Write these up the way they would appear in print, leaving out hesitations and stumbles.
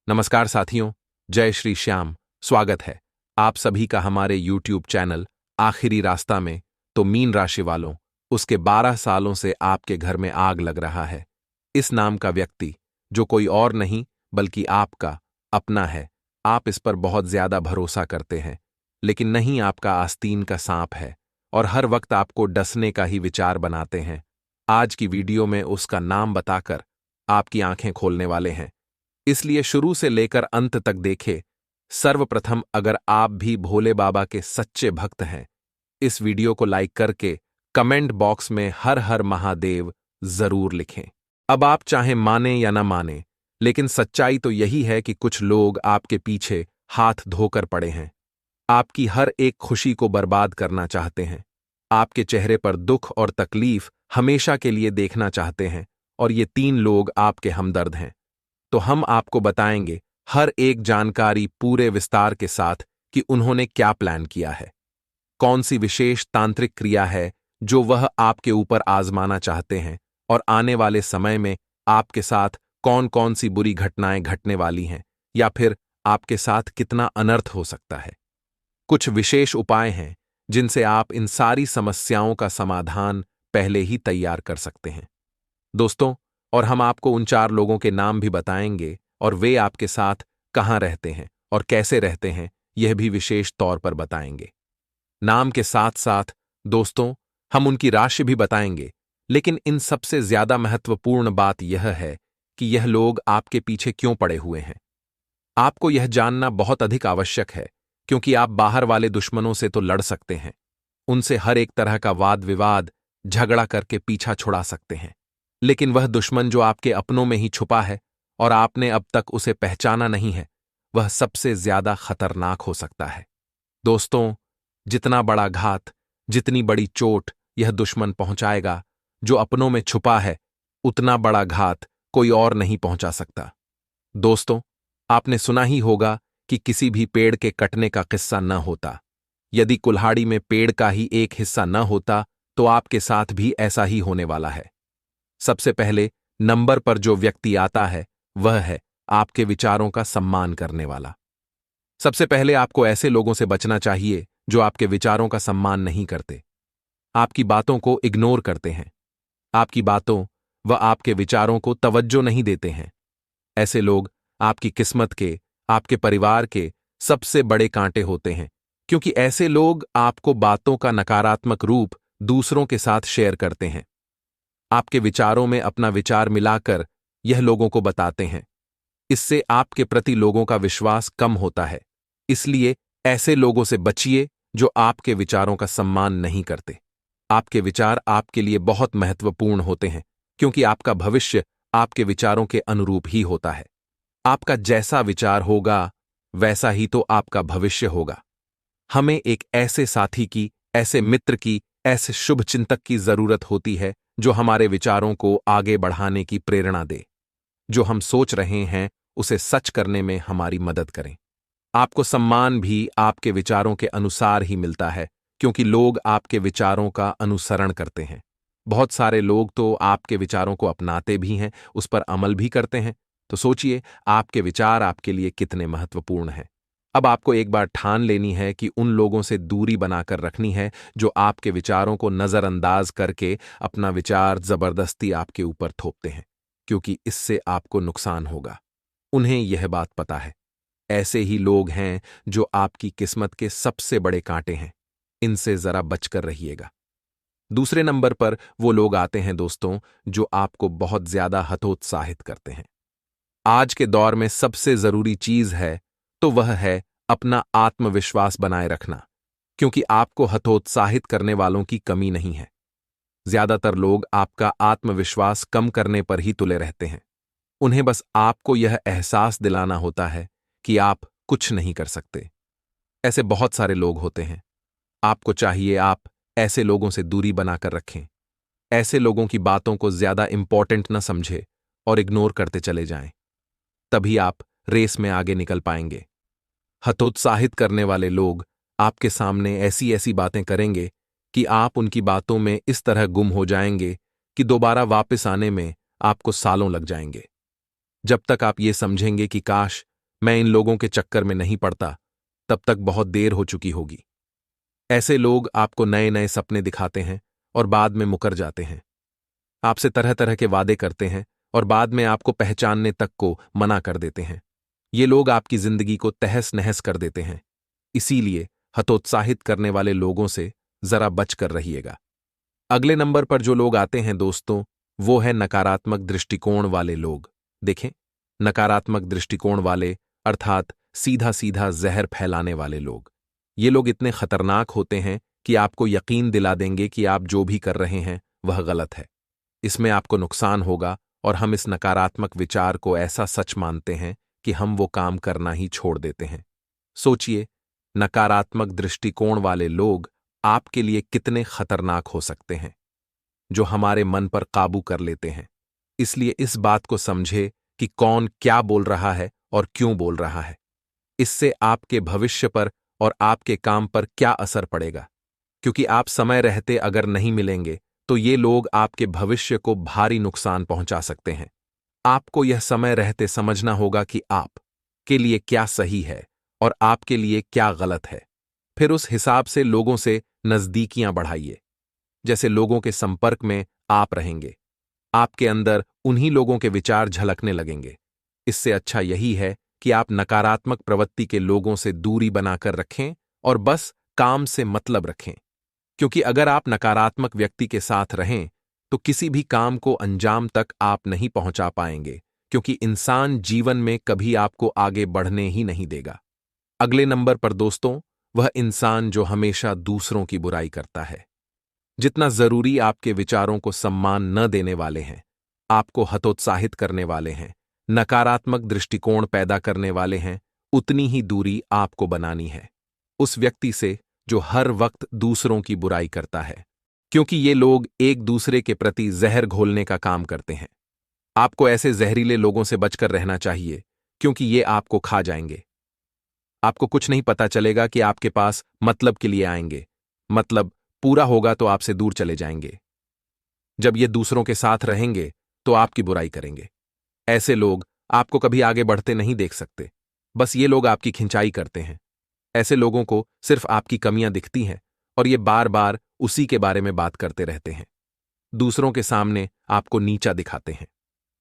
नमस्कार साथियों, जय श्री श्याम। स्वागत है आप सभी का हमारे YouTube चैनल आखिरी रास्ता में। तो मीन राशि वालों, उसके 12 सालों से आपके घर में आग लग रहा है। इस नाम का व्यक्ति जो कोई और नहीं बल्कि आपका अपना है। आप इस पर बहुत ज्यादा भरोसा करते हैं, लेकिन नहीं, आपका आस्तीन का सांप है और हर वक्त आपको डसने का ही विचार बनाते हैं। आज की वीडियो में उसका नाम बताकर आपकी आंखें खोलने वाले हैं, इसलिए शुरू से लेकर अंत तक देखें। सर्वप्रथम, अगर आप भी भोले बाबा के सच्चे भक्त हैं, इस वीडियो को लाइक करके कमेंट बॉक्स में हर हर महादेव जरूर लिखें। अब आप चाहे माने या ना माने, लेकिन सच्चाई तो यही है कि कुछ लोग आपके पीछे हाथ धोकर पड़े हैं। आपकी हर एक खुशी को बर्बाद करना चाहते हैं। आपके चेहरे पर दुख और तकलीफ हमेशा के लिए देखना चाहते हैं, और ये 3 लोग आपके हमदर्द हैं। तो हम आपको बताएंगे हर एक जानकारी पूरे विस्तार के साथ कि उन्होंने क्या प्लान किया है, कौन सी विशेष तांत्रिक क्रिया है जो वह आपके ऊपर आजमाना चाहते हैं, और आने वाले समय में आपके साथ कौन कौन सी बुरी घटनाएं घटने वाली हैं, या फिर आपके साथ कितना अनर्थ हो सकता है। कुछ विशेष उपाय हैं जिनसे आप इन सारी समस्याओं का समाधान पहले ही तैयार कर सकते हैं दोस्तों। और हम आपको उन 4 लोगों के नाम भी बताएंगे, और वे आपके साथ कहां रहते हैं और कैसे रहते हैं, यह भी विशेष तौर पर बताएंगे। नाम के साथ साथ दोस्तों, हम उनकी राशि भी बताएंगे, लेकिन इन सबसे ज्यादा महत्वपूर्ण बात यह है कि यह लोग आपके पीछे क्यों पड़े हुए हैं। आपको यह जानना बहुत अधिक आवश्यक है, क्योंकि आप बाहर वाले दुश्मनों से तो लड़ सकते हैं, उनसे हर एक तरह का वाद विवाद झगड़ा करके पीछा छुड़ा सकते हैं, लेकिन वह दुश्मन जो आपके अपनों में ही छुपा है और आपने अब तक उसे पहचाना नहीं है, वह सबसे ज्यादा खतरनाक हो सकता है। दोस्तों, जितना बड़ा घात, जितनी बड़ी चोट यह दुश्मन पहुंचाएगा जो अपनों में छुपा है, उतना बड़ा घात कोई और नहीं पहुंचा सकता। दोस्तों, आपने सुना ही होगा कि किसी भी पेड़ के कटने का किस्सा न होता। यदि कुल्हाड़ी में पेड़ का ही एक हिस्सा न होता तो आपके साथ भी ऐसा ही होने वाला है। सबसे पहले नंबर पर जो व्यक्ति आता है वह है आपके विचारों का सम्मान करने वाला। सबसे पहले आपको ऐसे लोगों से बचना चाहिए जो आपके विचारों का सम्मान नहीं करते, आपकी बातों को इग्नोर करते हैं, आपकी बातों व आपके विचारों को तवज्जो नहीं देते हैं। ऐसे लोग आपकी किस्मत के, आपके परिवार के सबसे बड़े कांटे होते हैं, क्योंकि ऐसे लोग आपको बातों का नकारात्मक रूप दूसरों के साथ शेयर करते हैं। आपके विचारों में अपना विचार मिलाकर यह लोगों को बताते हैं। इससे आपके प्रति लोगों का विश्वास कम होता है। इसलिए ऐसे लोगों से बचिए जो आपके विचारों का सम्मान नहीं करते। आपके विचार आपके लिए बहुत महत्वपूर्ण होते हैं, क्योंकि आपका भविष्य आपके विचारों के अनुरूप ही होता है। आपका जैसा विचार होगा वैसा ही तो आपका भविष्य होगा। हमें एक ऐसे साथी की, ऐसे मित्र की, ऐसे शुभचिंतक की जरूरत होती है जो हमारे विचारों को आगे बढ़ाने की प्रेरणा दे, जो हम सोच रहे हैं उसे सच करने में हमारी मदद करें। आपको सम्मान भी आपके विचारों के अनुसार ही मिलता है, क्योंकि लोग आपके विचारों का अनुसरण करते हैं। बहुत सारे लोग तो आपके विचारों को अपनाते भी हैं, उस पर अमल भी करते हैं। तो सोचिए, आपके विचार आपके लिए कितने महत्वपूर्ण हैं। अब आपको एक बार ठान लेनी है कि उन लोगों से दूरी बनाकर रखनी है जो आपके विचारों को नजरअंदाज करके अपना विचार जबरदस्ती आपके ऊपर थोपते हैं, क्योंकि इससे आपको नुकसान होगा। उन्हें यह बात पता है। ऐसे ही लोग हैं जो आपकी किस्मत के सबसे बड़े कांटे हैं। इनसे जरा बचकर रहिएगा। दूसरे नंबर पर वो लोग आते हैं दोस्तों जो आपको बहुत ज्यादा हतोत्साहित करते हैं। आज के दौर में सबसे जरूरी चीज है तो वह है अपना आत्मविश्वास बनाए रखना, क्योंकि आपको हतोत्साहित करने वालों की कमी नहीं है। ज्यादातर लोग आपका आत्मविश्वास कम करने पर ही तुले रहते हैं। उन्हें बस आपको यह एहसास दिलाना होता है कि आप कुछ नहीं कर सकते। ऐसे बहुत सारे लोग होते हैं। आपको चाहिए आप ऐसे लोगों से दूरी बनाकर रखें। ऐसे लोगों की बातों को ज्यादा इंपॉर्टेंट न समझे और इग्नोर करते चले जाएं। तभी आप रेस में आगे निकल पाएंगे। हतोत्साहित करने वाले लोग आपके सामने ऐसी ऐसी बातें करेंगे कि आप उनकी बातों में इस तरह गुम हो जाएंगे कि दोबारा वापस आने में आपको सालों लग जाएंगे। जब तक आप ये समझेंगे कि काश मैं इन लोगों के चक्कर में नहीं पड़ता, तब तक बहुत देर हो चुकी होगी। ऐसे लोग आपको नए नए सपने दिखाते हैं और बाद में मुकर जाते हैं। आपसे तरह तरह के वादे करते हैं और बाद में आपको पहचानने तक को मना कर देते हैं। ये लोग आपकी जिंदगी को तहस नहस कर देते हैं। इसीलिए हतोत्साहित करने वाले लोगों से जरा बच कर रहिएगा। अगले नंबर पर जो लोग आते हैं दोस्तों, वो है नकारात्मक दृष्टिकोण वाले लोग। देखें, नकारात्मक दृष्टिकोण वाले अर्थात सीधा सीधा जहर फैलाने वाले लोग। ये लोग इतने खतरनाक होते हैं कि आपको यकीन दिला देंगे कि आप जो भी कर रहे हैं वह गलत है, इसमें आपको नुकसान होगा, और हम इस नकारात्मक विचार को ऐसा सच मानते हैं कि हम वो काम करना ही छोड़ देते हैं। सोचिए, नकारात्मक दृष्टिकोण वाले लोग आपके लिए कितने खतरनाक हो सकते हैं, जो हमारे मन पर काबू कर लेते हैं। इसलिए इस बात को समझे कि कौन क्या बोल रहा है और क्यों बोल रहा है। इससे आपके भविष्य पर और आपके काम पर क्या असर पड़ेगा, क्योंकि आप समय रहते अगर नहीं मिलेंगे तो ये लोग आपके भविष्य को भारी नुकसान पहुंचा सकते हैं। आपको यह समय रहते समझना होगा कि आप के लिए क्या सही है और आपके लिए क्या गलत है। फिर उस हिसाब से लोगों से नजदीकियां बढ़ाइए। जैसे लोगों के संपर्क में आप रहेंगे, आपके अंदर उन्हीं लोगों के विचार झलकने लगेंगे। इससे अच्छा यही है कि आप नकारात्मक प्रवृत्ति के लोगों से दूरी बनाकर रखें और बस काम से मतलब रखें। क्योंकि अगर आप नकारात्मक व्यक्ति के साथ रहें तो किसी भी काम को अंजाम तक आप नहीं पहुंचा पाएंगे, क्योंकि इंसान जीवन में कभी आपको आगे बढ़ने ही नहीं देगा। अगले नंबर पर दोस्तों, वह इंसान जो हमेशा दूसरों की बुराई करता है। जितना जरूरी आपके विचारों को सम्मान न देने वाले हैं, आपको हतोत्साहित करने वाले हैं, नकारात्मक दृष्टिकोण पैदा करने वाले हैं, उतनी ही दूरी आपको बनानी है उस व्यक्ति से जो हर वक्त दूसरों की बुराई करता है, क्योंकि ये लोग एक दूसरे के प्रति जहर घोलने का काम करते हैं। आपको ऐसे जहरीले लोगों से बचकर रहना चाहिए, क्योंकि ये आपको खा जाएंगे। आपको कुछ नहीं पता चलेगा कि आपके पास मतलब के लिए आएंगे, मतलब पूरा होगा तो आपसे दूर चले जाएंगे। जब ये दूसरों के साथ रहेंगे तो आपकी बुराई करेंगे। ऐसे लोग आपको कभी आगे बढ़ते नहीं देख सकते, बस ये लोग आपकी खिंचाई करते हैं। ऐसे लोगों को सिर्फ आपकी कमियां दिखती हैं और ये बार बार उसी के बारे में बात करते रहते हैं। दूसरों के सामने आपको नीचा दिखाते हैं।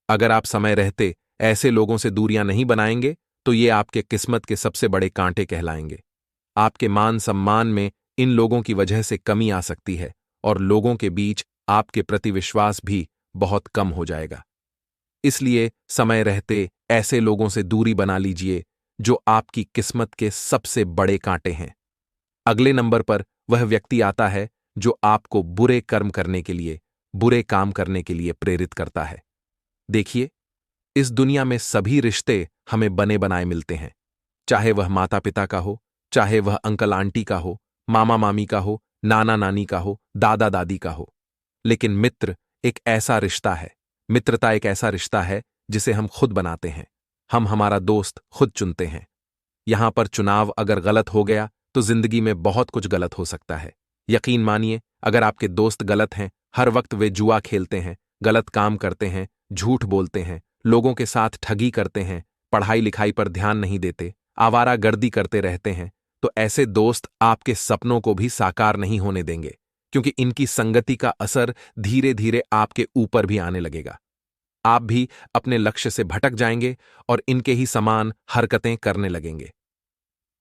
अगर आप समय रहते ऐसे लोगों से दूरियां नहीं बनाएंगे तो ये आपके किस्मत के सबसे बड़े कांटे कहलाएंगे। आपके मान सम्मान में इन लोगों की वजह से कमी आ सकती है और लोगों के बीच आपके प्रति विश्वास भी बहुत कम हो जाएगा। इसलिए समय रहते ऐसे लोगों से दूरी बना लीजिए जो आपकी किस्मत के सबसे बड़े कांटे हैं। अगले नंबर पर वह व्यक्ति आता है जो आपको बुरे कर्म करने के लिए, बुरे काम करने के लिए प्रेरित करता है। देखिए, इस दुनिया में सभी रिश्ते हमें बने बनाए मिलते हैं, चाहे वह माता पिता का हो, चाहे वह अंकल आंटी का हो, मामा मामी का हो, नाना नानी का हो, दादा दादी का हो। लेकिन मित्र एक ऐसा रिश्ता है, मित्रता एक ऐसा रिश्ता है जिसे हम खुद बनाते हैं। हम हमारा दोस्त खुद चुनते हैं। यहां पर चुनाव अगर गलत हो गया तो जिंदगी में बहुत कुछ गलत हो सकता है। यकीन मानिए, अगर आपके दोस्त गलत हैं, हर वक्त वे जुआ खेलते हैं, गलत काम करते हैं, झूठ बोलते हैं, लोगों के साथ ठगी करते हैं, पढ़ाई लिखाई पर ध्यान नहीं देते, आवारागर्दी करते रहते हैं, तो ऐसे दोस्त आपके सपनों को भी साकार नहीं होने देंगे, क्योंकि इनकी संगति का असर धीरे धीरे आपके ऊपर भी आने लगेगा। आप भी अपने लक्ष्य से भटक जाएंगे और इनके ही समान हरकतें करने लगेंगे।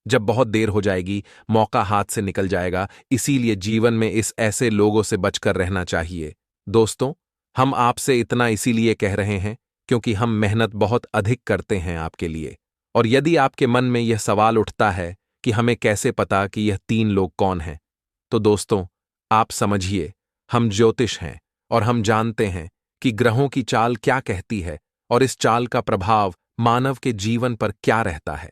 जब बहुत देर हो जाएगी, मौका हाथ से निकल जाएगा। इसीलिए जीवन में इस ऐसे लोगों से बचकर रहना चाहिए। दोस्तों, हम आपसे इतना इसीलिए कह रहे हैं क्योंकि हम मेहनत बहुत अधिक करते हैं आपके लिए। और यदि आपके मन में यह सवाल उठता है कि हमें कैसे पता कि यह 3 लोग कौन हैं, तो दोस्तों, आप समझिए, हम ज्योतिष हैं और हम जानते हैं कि ग्रहों की चाल क्या कहती है और इस चाल का प्रभाव मानव के जीवन पर क्या रहता है।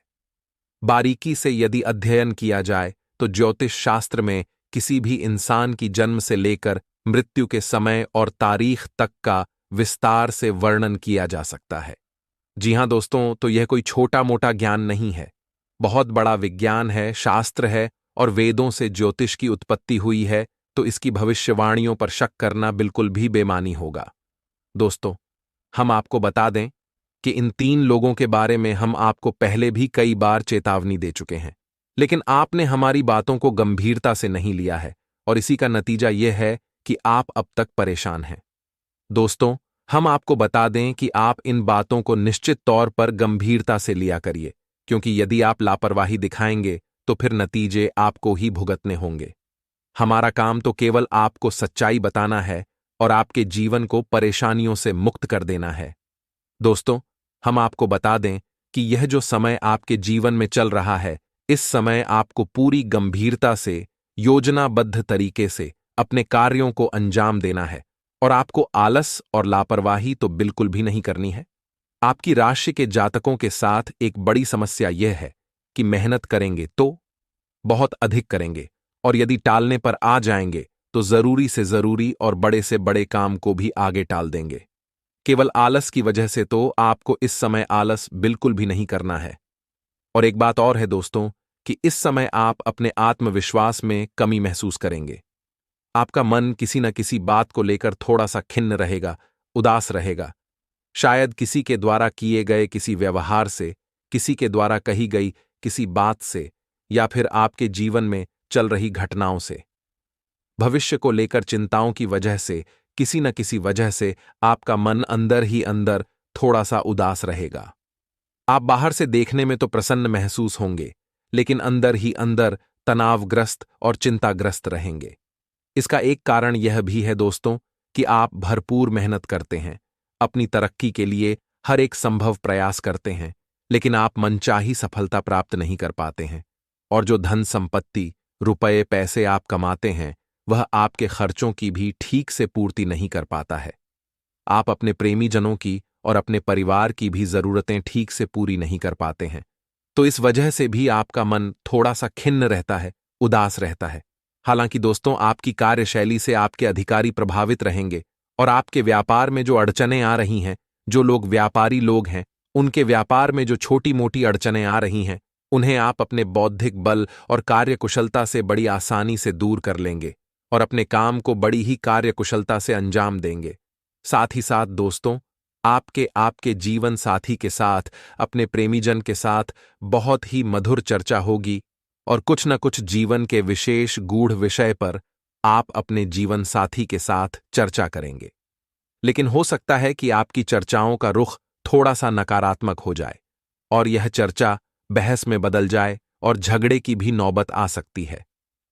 बारीकी से यदि अध्ययन किया जाए तो ज्योतिष शास्त्र में किसी भी इंसान की जन्म से लेकर मृत्यु के समय और तारीख तक का विस्तार से वर्णन किया जा सकता है। जी हां दोस्तों, तो यह कोई छोटा मोटा ज्ञान नहीं है, बहुत बड़ा विज्ञान है, शास्त्र है, और वेदों से ज्योतिष की उत्पत्ति हुई है, तो इसकी भविष्यवाणियों पर शक करना बिल्कुल भी बेमानी होगा। दोस्तों, हम आपको बता दें कि इन 3 लोगों के बारे में हम आपको पहले भी कई बार चेतावनी दे चुके हैं, लेकिन आपने हमारी बातों को गंभीरता से नहीं लिया है और इसी का नतीजा यह है कि आप अब तक परेशान हैं। दोस्तों, हम आपको बता दें कि आप इन बातों को निश्चित तौर पर गंभीरता से लिया करिए, क्योंकि यदि आप लापरवाही दिखाएंगे तो फिर नतीजे आपको ही भुगतने होंगे। हमारा काम तो केवल आपको सच्चाई बताना है और आपके जीवन को परेशानियों से मुक्त कर देना है। दोस्तों, हम आपको बता दें कि यह जो समय आपके जीवन में चल रहा है, इस समय आपको पूरी गंभीरता से, योजनाबद्ध तरीके से अपने कार्यों को अंजाम देना है और आपको आलस और लापरवाही तो बिल्कुल भी नहीं करनी है। आपकी राशि के जातकों के साथ एक बड़ी समस्या यह है कि मेहनत करेंगे तो बहुत अधिक करेंगे और यदि टालने पर आ जाएंगे तो जरूरी से जरूरी और बड़े से बड़े काम को भी आगे टाल देंगे। केवल आलस की वजह से तो आपको इस समय आलस बिल्कुल भी नहीं करना है। और एक बात और है दोस्तों कि इस समय आप अपने आत्मविश्वास में कमी महसूस करेंगे। आपका मन किसी न किसी बात को लेकर थोड़ा सा खिन्न रहेगा, उदास रहेगा। शायद किसी के द्वारा किए गए किसी व्यवहार से, किसी के द्वारा कही गई किसी बात से, या फिर आपके जीवन में चल रही घटनाओं से। भविष्य को लेकर चिंताओं की वजह से, किसी न किसी वजह से आपका मन अंदर ही अंदर थोड़ा सा उदास रहेगा। आप बाहर से देखने में तो प्रसन्न महसूस होंगे, लेकिन अंदर ही अंदर तनावग्रस्त और चिंताग्रस्त रहेंगे। इसका एक कारण यह भी है दोस्तों कि आप भरपूर मेहनत करते हैं, अपनी तरक्की के लिए हर एक संभव प्रयास करते हैं, लेकिन आप मनचाही सफलता प्राप्त नहीं कर पाते हैं। और जो धन संपत्ति, रुपए पैसे आप कमाते हैं, वह आपके खर्चों की भी ठीक से पूर्ति नहीं कर पाता है। आप अपने प्रेमीजनों की और अपने परिवार की भी जरूरतें ठीक से पूरी नहीं कर पाते हैं। तो इस वजह से भी आपका मन थोड़ा सा खिन्न रहता है, उदास रहता है। हालांकि दोस्तों, आपकी कार्यशैली से आपके अधिकारी प्रभावित रहेंगे और आपके व्यापार में जो अड़चनें आ रही हैं, जो लोग व्यापारी लोग हैं, उनके व्यापार में जो छोटी मोटी अड़चनें आ रही हैं, उन्हें आप अपने बौद्धिक बल और कार्यकुशलता से बड़ी आसानी से दूर कर लेंगे और अपने काम को बड़ी ही कार्यकुशलता से अंजाम देंगे। साथ ही साथ दोस्तों, आपके जीवन साथी के साथ, अपने प्रेमीजन के साथ बहुत ही मधुर चर्चा होगी और कुछ न कुछ जीवन के विशेष गूढ़ विषय पर आप अपने जीवन साथी के साथ चर्चा करेंगे। लेकिन हो सकता है कि आपकी चर्चाओं का रुख थोड़ा सा नकारात्मक हो जाए और यह चर्चा बहस में बदल जाए और झगड़े की भी नौबत आ सकती है।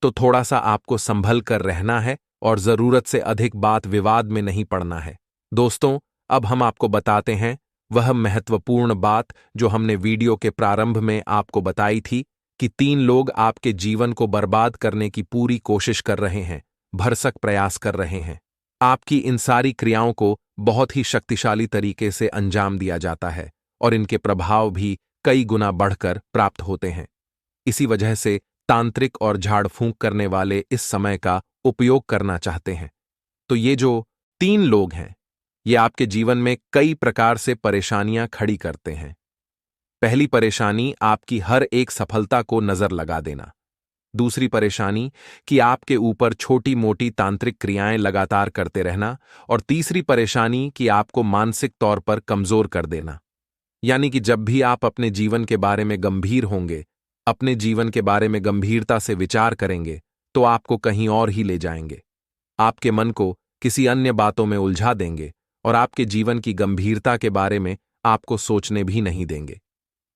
तो थोड़ा सा आपको संभल कर रहना है और जरूरत से अधिक बात विवाद में नहीं पड़ना है। दोस्तों, अब हम आपको बताते हैं वह महत्वपूर्ण बात जो हमने वीडियो के प्रारंभ में आपको बताई थी कि 3 लोग आपके जीवन को बर्बाद करने की पूरी कोशिश कर रहे हैं, भरसक प्रयास कर रहे हैं। आपकी इन सारी क्रियाओं को बहुत ही शक्तिशाली तरीके से अंजाम दिया जाता है और इनके प्रभाव भी कई गुना बढ़कर प्राप्त होते हैं। इसी वजह से तांत्रिक और झाड़ फूंक करने वाले इस समय का उपयोग करना चाहते हैं। तो ये जो 3 लोग हैं, ये आपके जीवन में कई प्रकार से परेशानियां खड़ी करते हैं। पहली परेशानी आपकी हर एक सफलता को नजर लगा देना। दूसरी परेशानी कि आपके ऊपर छोटी मोटी तांत्रिक क्रियाएं लगातार करते रहना। और तीसरी परेशानी कि आपको मानसिक तौर पर कमजोर कर देना। यानी कि जब भी आप अपने जीवन के बारे में गंभीर होंगे, अपने जीवन के बारे में गंभीरता से विचार करेंगे, तो आपको कहीं और ही ले जाएंगे। आपके मन को किसी अन्य बातों में उलझा देंगे और आपके जीवन की गंभीरता के बारे में आपको सोचने भी नहीं देंगे।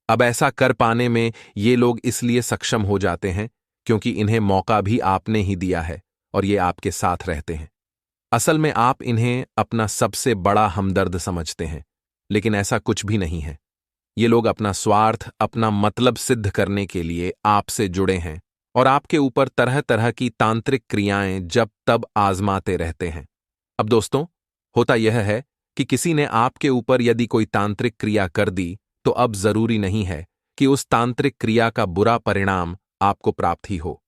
अब ऐसा कर पाने में ये लोग इसलिए सक्षम हो जाते हैं क्योंकि इन्हें मौका भी आपने ही दिया है और ये आपके साथ रहते हैं। असल में आप इन्हें अपना सबसे बड़ा हमदर्द समझते हैं, लेकिन ऐसा कुछ भी नहीं है। ये लोग अपना स्वार्थ, अपना मतलब सिद्ध करने के लिए आपसे जुड़े हैं और आपके ऊपर तरह तरह की तांत्रिक क्रियाएं जब तब आजमाते रहते हैं। अब दोस्तों, होता यह है कि किसी ने आपके ऊपर यदि कोई तांत्रिक क्रिया कर दी, तो अब जरूरी नहीं है कि उस तांत्रिक क्रिया का बुरा परिणाम आपको प्राप्त ही हो,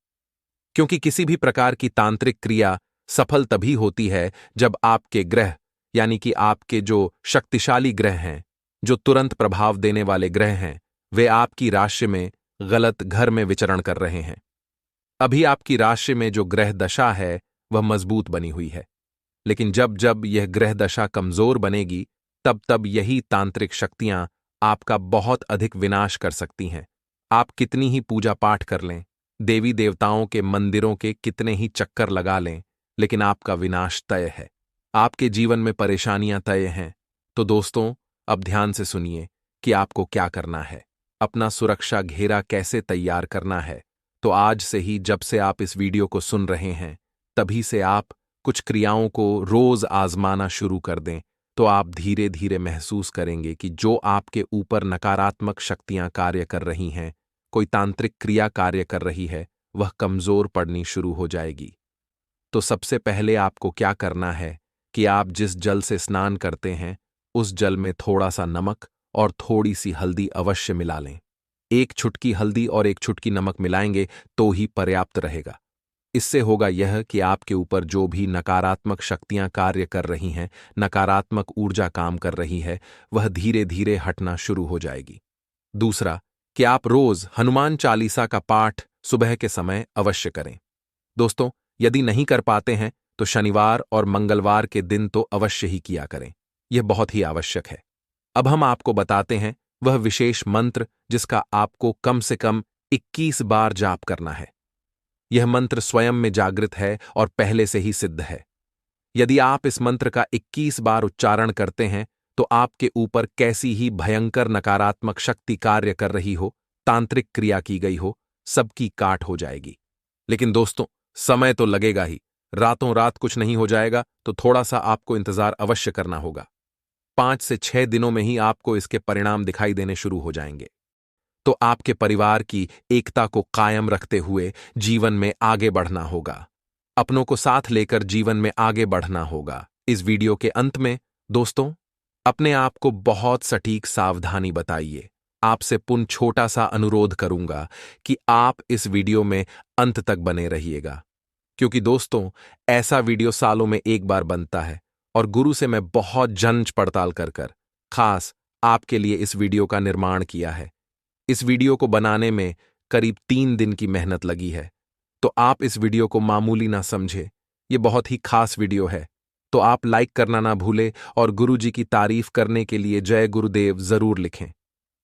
क्योंकि किसी भी प्रकार की तांत्रिक क्रिया सफल तभी होती है जब आपके ग्रह, यानी कि आपके जो शक्तिशाली ग्रह हैं, जो तुरंत प्रभाव देने वाले ग्रह हैं, वे आपकी राशि में गलत घर में विचरण कर रहे हैं। अभी आपकी राशि में जो ग्रह दशा है वह मजबूत बनी हुई है, लेकिन जब जब यह ग्रह दशा कमजोर बनेगी, तब यही तांत्रिक शक्तियां आपका बहुत अधिक विनाश कर सकती हैं। आप कितनी ही पूजा पाठ कर लें, देवी देवताओं के मंदिरों के कितने ही चक्कर लगा लें, लेकिन आपका विनाश तय है। आपके जीवन में परेशानियां तय हैं। तो दोस्तों, अब ध्यान से सुनिए कि आपको क्या करना है, अपना सुरक्षा घेरा कैसे तैयार करना है। तो आज से ही, जब से आप इस वीडियो को सुन रहे हैं, तभी से आप कुछ क्रियाओं को रोज आजमाना शुरू कर दें। तो आप धीरे धीरे महसूस करेंगे कि जो आपके ऊपर नकारात्मक शक्तियां कार्य कर रही हैं, कोई तांत्रिक क्रिया कार्य कर रही है, वह कमजोर पड़नी शुरू हो जाएगी। तो सबसे पहले आपको क्या करना है कि आप जिस जल से स्नान करते हैं, उस जल में थोड़ा सा नमक और थोड़ी सी हल्दी अवश्य मिला लें। एक चुटकी हल्दी और एक चुटकी नमक मिलाएंगे तो ही पर्याप्त रहेगा। इससे होगा यह कि आपके ऊपर जो भी नकारात्मक शक्तियां कार्य कर रही हैं, नकारात्मक ऊर्जा काम कर रही है, वह धीरे धीरे हटना शुरू हो जाएगी। दूसरा, कि आप रोज हनुमान चालीसा का पाठ सुबह के समय अवश्य करें। दोस्तों, यदि नहीं कर पाते हैं तो शनिवार और मंगलवार के दिन तो अवश्य ही किया करें। यह बहुत ही आवश्यक है। अब हम आपको बताते हैं वह विशेष मंत्र जिसका आपको कम से कम 21 बार जाप करना है। यह मंत्र स्वयं में जागृत है और पहले से ही सिद्ध है। यदि आप इस मंत्र का 21 बार उच्चारण करते हैं तो आपके ऊपर कैसी ही भयंकर नकारात्मक शक्ति कार्य कर रही हो, तांत्रिक क्रिया की गई हो, सबकी काट हो जाएगी। लेकिन दोस्तों, समय तो लगेगा ही। रातों रात कुछ नहीं हो जाएगा, तो थोड़ा सा आपको इंतजार अवश्य करना होगा। 5 से 6 दिनों में ही आपको इसके परिणाम दिखाई देने शुरू हो जाएंगे। तो आपके परिवार की एकता को कायम रखते हुए जीवन में आगे बढ़ना होगा। अपनों को साथ लेकर जीवन में आगे बढ़ना होगा। इस वीडियो के अंत में दोस्तों, अपने आप को बहुत सटीक सावधानी बताइए। आपसे पुनः छोटा सा अनुरोध करूंगा कि आप इस वीडियो में अंत तक बने रहिएगा, क्योंकि दोस्तों, ऐसा वीडियो सालों में एक बार बनता है और गुरु से मैं बहुत जांच पड़ताल कर खास आपके लिए इस वीडियो का निर्माण किया है। इस वीडियो को बनाने में करीब 3 दिन की मेहनत लगी है। तो आप इस वीडियो को मामूली ना समझे, ये बहुत ही खास वीडियो है। तो आप लाइक करना ना भूले और गुरु जी की तारीफ करने के लिए जय गुरुदेव जरूर लिखें।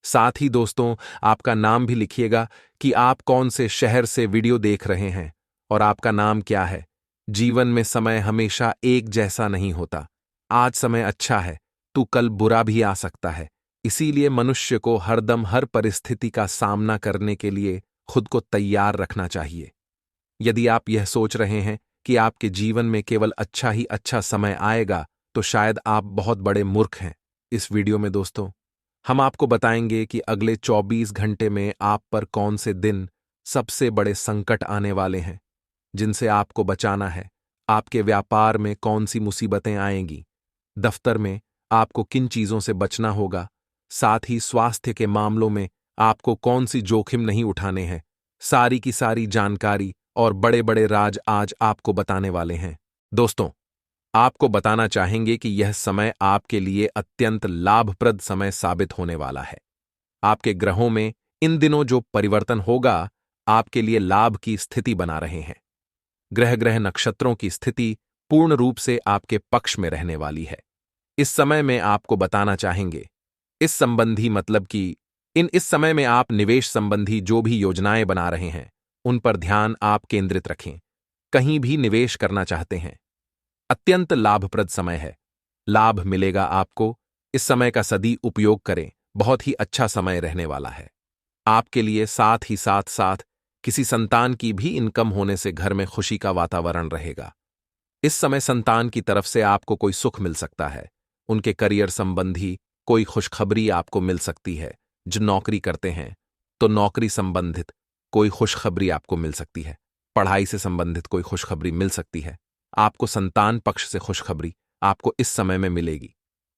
साथ ही दोस्तों, आपका नाम भी लिखिएगा कि आप कौन से शहर से वीडियो देख रहे हैं और आपका नाम क्या है। जीवन में समय हमेशा एक जैसा नहीं होता। आज समय अच्छा है तो कल बुरा भी आ सकता है। इसीलिए मनुष्य को हरदम हर परिस्थिति का सामना करने के लिए खुद को तैयार रखना चाहिए। यदि आप यह सोच रहे हैं कि आपके जीवन में केवल अच्छा ही अच्छा समय आएगा, तो शायद आप बहुत बड़े मूर्ख हैं। इस वीडियो में दोस्तों, हम आपको बताएंगे कि अगले 24 घंटे में आप पर कौन से दिन सबसे बड़े संकट आने वाले हैं, जिनसे आपको बचाना है। आपके व्यापार में कौन सी मुसीबतें आएंगी, दफ्तर में आपको किन चीजों से बचना होगा, साथ ही स्वास्थ्य के मामलों में आपको कौन सी जोखिम नहीं उठाने हैं। सारी की सारी जानकारी और बड़े बड़े राज आज आपको बताने वाले हैं। दोस्तों, आपको बताना चाहेंगे कि यह समय आपके लिए अत्यंत लाभप्रद समय साबित होने वाला है। आपके ग्रहों में इन दिनों जो परिवर्तन होगा, आपके लिए लाभ की स्थिति बना रहे हैं। ग्रह नक्षत्रों की स्थिति पूर्ण रूप से आपके पक्ष में रहने वाली है। इस समय में आपको बताना चाहेंगे इस संबंधी मतलब कि इस समय में आप निवेश संबंधी जो भी योजनाएं बना रहे हैं, उन पर ध्यान आप केंद्रित रखें। कहीं भी निवेश करना चाहते हैं, अत्यंत लाभप्रद समय है। लाभ मिलेगा आपको। इस समय का सदी उपयोग करें। बहुत ही अच्छा समय रहने वाला है आपके लिए। साथ ही साथ किसी संतान की भी इनकम होने से घर में खुशी का वातावरण रहेगा। इस समय संतान की तरफ से आपको कोई सुख मिल सकता है। उनके करियर संबंधी कोई खुशखबरी आपको मिल सकती है। जो नौकरी करते हैं तो नौकरी संबंधित कोई खुशखबरी आपको मिल सकती है। पढ़ाई से संबंधित कोई खुशखबरी मिल सकती है। आपको संतान पक्ष से खुशखबरी आपको इस समय में मिलेगी।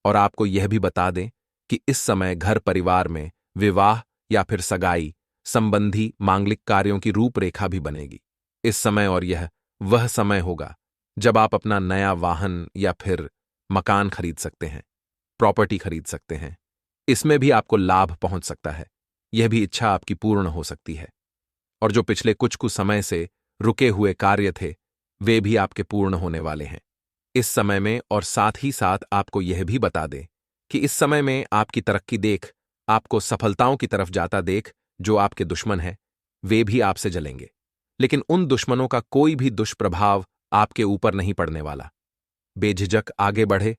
और आपको यह भी बता दें कि इस समय घर परिवार में विवाह या फिर सगाई संबंधी मांगलिक कार्यों की रूपरेखा भी बनेगी इस समय। और यह वह समय होगा जब आप अपना नया वाहन या फिर मकान खरीद सकते हैं, प्रॉपर्टी खरीद सकते हैं। इसमें भी आपको लाभ पहुंच सकता है। यह भी इच्छा आपकी पूर्ण हो सकती है। और जो पिछले कुछ समय से रुके हुए कार्य थे, वे भी आपके पूर्ण होने वाले हैं इस समय में। और साथ ही साथ आपको यह भी बता दें कि इस समय में आपकी तरक्की देख, आपको सफलताओं की तरफ जाता देख, जो आपके दुश्मन हैं, वे भी आपसे जलेंगे। लेकिन उन दुश्मनों का कोई भी दुष्प्रभाव आपके ऊपर नहीं पड़ने वाला। बेझिझक आगे बढ़े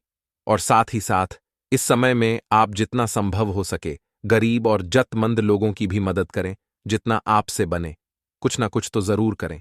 और साथ ही साथ इस समय में आप जितना संभव हो सके गरीब और जरूरतमंद लोगों की भी मदद करें। जितना आपसे बने कुछ ना कुछ तो जरूर करें।